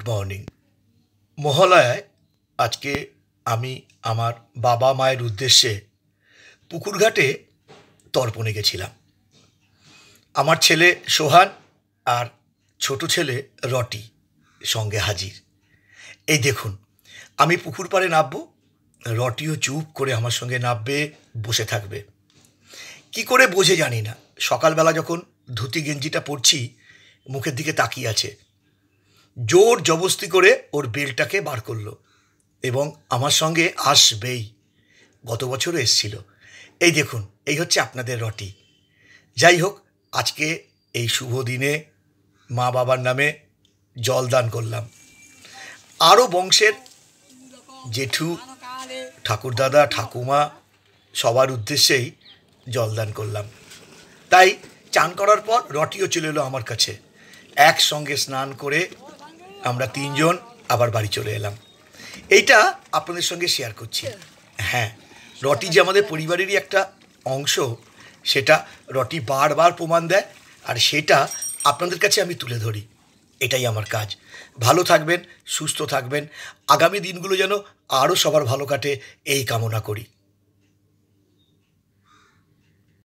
Good morning মহালয়ায়। আজকে আমি আমার বাবা মায়ের উদ্দেশ্যে পুকুরঘাটে তর্পণে গেছিলাম। আমার ছেলে সোহান আর ছোট ছেলে রটি সঙ্গে হাজির। এই দেখুন, আমি পুকুর পাড়ে নামবো, রটিও চুপ করে আমার সঙ্গে নামবে, বসে থাকবে। কি করে বোঝে জানি না, সকালবেলা যখন ধুতি গেঞ্জিটা পরছি মুখের দিকে তাকিয়ে আছে। জোর জবস্তি করে ওর বেলটাকে বার করলো এবং আমার সঙ্গে আসবেই। গত বছরও এসছিল। এই দেখুন, এই হচ্ছে আপনাদের রটি। যাই হোক, আজকে এই শুভ দিনে মা বাবার নামে জলদান করলাম। আরও বংশের জেঠু, ঠাকুরদাদা, ঠাকুমা সবার উদ্দেশ্যেই জলদান করলাম। তাই চান করার পর রটিও চলে এলো আমার কাছে। একসঙ্গে স্নান করে আমরা তিনজন আবার বাড়ি চলে এলাম। এইটা আপনাদের সঙ্গে শেয়ার করছি। হ্যাঁ, রটি যে আমাদের পরিবারেরই একটা অংশ, সেটা রটি বারবার প্রমাণ দেয়, আর সেটা আপনাদের কাছে আমি তুলে ধরি। এটাই আমার কাজ। ভালো থাকবেন, সুস্থ থাকবেন। আগামী দিনগুলো যেন আরও সবার ভালো কাটে, এই কামনা করি।